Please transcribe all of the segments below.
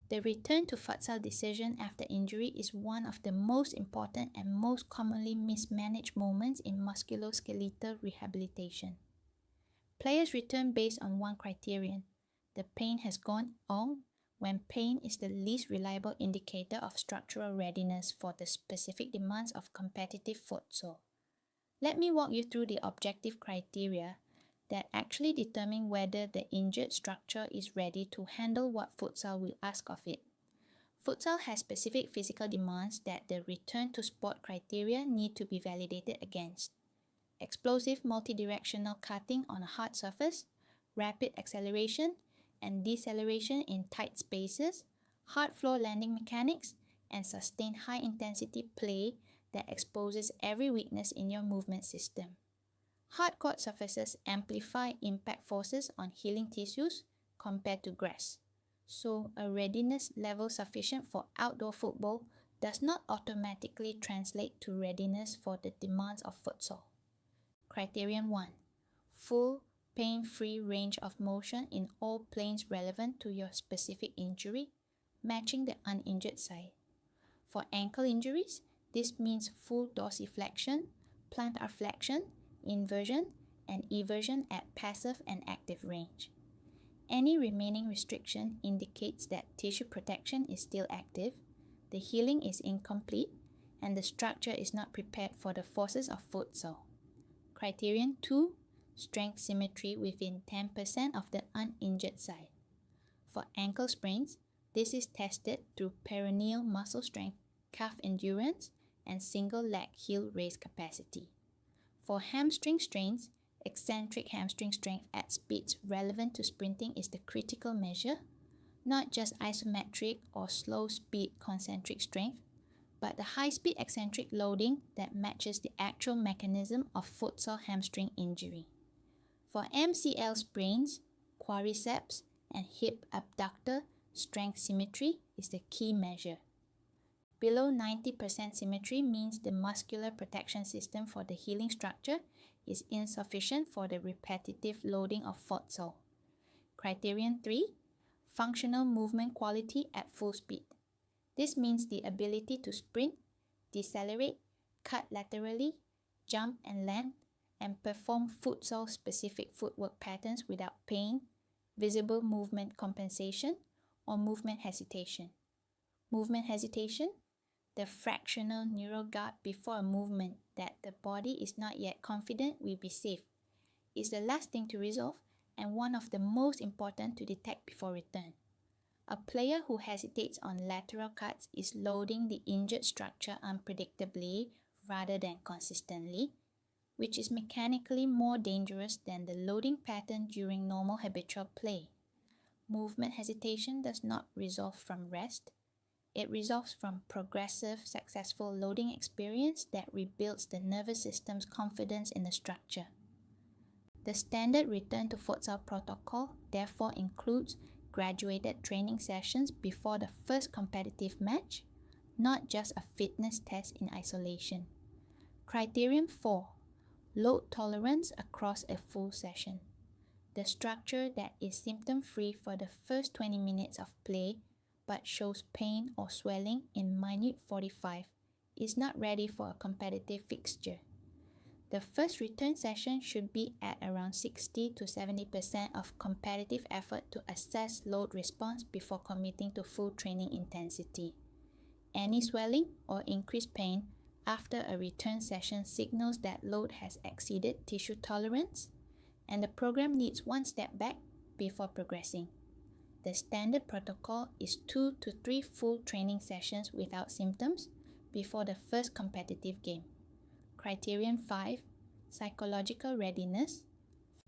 The return to futsal decision after injury is one of the most important and most commonly mismanaged moments in musculoskeletal rehabilitation. Players return based on one criterion: the pain has gone on, when pain is the least reliable indicator of structural readiness for the specific demands of competitive futsal. Let me walk you through the objective criteria that actually determine whether the injured structure is ready to handle what futsal will ask of it. Futsal has specific physical demands that the return to sport criteria need to be validated against: explosive multidirectional cutting on a hard surface, rapid acceleration and deceleration in tight spaces, hard floor landing mechanics, and sustained high-intensity play that exposes every weakness in your movement system. Hard court surfaces amplify impact forces on healing tissues compared to grass, so a readiness level sufficient for outdoor football does not automatically translate to readiness for the demands of futsal. Criterion 1. Full, pain-free range of motion in all planes relevant to your specific injury, matching the uninjured side. For ankle injuries, this means full dorsiflexion, plantarflexion, inversion, and eversion at passive and active range. Any remaining restriction indicates that tissue protection is still active, the healing is incomplete, and the structure is not prepared for the forces of futsal. Criterion 2. Strength symmetry within 10% of the uninjured side. For ankle sprains, this is tested through peroneal muscle strength, calf endurance, and single leg heel raise capacity. For hamstring strains, eccentric hamstring strength at speeds relevant to sprinting is the critical measure, not just isometric or slow speed concentric strength, but the high-speed eccentric loading that matches the actual mechanism of futsal hamstring injury. For MCL sprains, quadriceps, and hip abductor, strength symmetry is the key measure. Below 90% symmetry means the muscular protection system for the healing structure is insufficient for the repetitive loading of futsal. Criterion 3. Functional movement quality at full speed. This means the ability to sprint, decelerate, cut laterally, jump and land, and perform futsal-specific footwork patterns without pain, visible movement compensation, or movement hesitation. Movement hesitation? The fractional neural guard before a movement that the body is not yet confident will be safe, is the last thing to resolve and one of the most important to detect before return. A player who hesitates on lateral cuts is loading the injured structure unpredictably rather than consistently, which is mechanically more dangerous than the loading pattern during normal habitual play. Movement hesitation does not resolve from rest. It resolves from progressive, successful loading experience that rebuilds the nervous system's confidence in the structure. The standard return to futsal protocol therefore includes graduated training sessions before the first competitive match, not just a fitness test in isolation. Criterion 4. Load tolerance across a full session. The structure that is symptom-free for the first 20 minutes of play but shows pain or swelling in minute 45 is not ready for a competitive fixture. The first return session should be at around 60 to 70% of competitive effort to assess load response before committing to full training intensity. Any swelling or increased pain after a return session signals that load has exceeded tissue tolerance, and the program needs one step back before progressing. The standard protocol is 2 to 3 full training sessions without symptoms before the first competitive game. Criterion 5. Psychological readiness.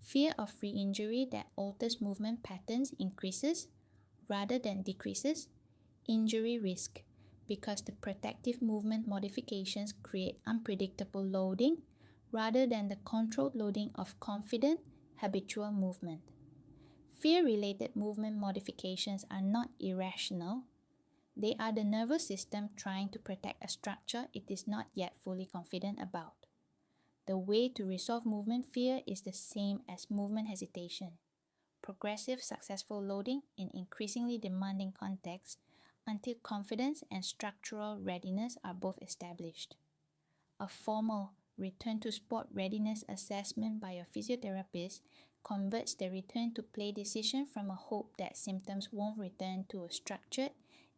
Fear of re-injury that alters movement patterns increases rather than decreases injury risk because the protective movement modifications create unpredictable loading rather than the controlled loading of confident, habitual movement. Fear-related movement modifications are not irrational. They are the nervous system trying to protect a structure it is not yet fully confident about. The way to resolve movement fear is the same as movement hesitation. Progressive successful loading in increasingly demanding contexts until confidence and structural readiness are both established. A formal return to sport readiness assessment by a physiotherapist converts the return to play decision from a hope that symptoms won't return to a structured,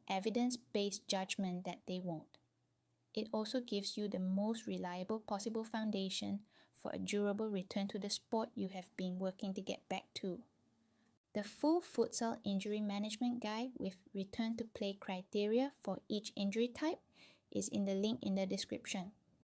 evidence-based judgment that they won't. It also gives you the most reliable possible foundation for a durable return to the sport you have been working to get back to. The full futsal injury management guide with return to play criteria for each injury type is in the link in the description.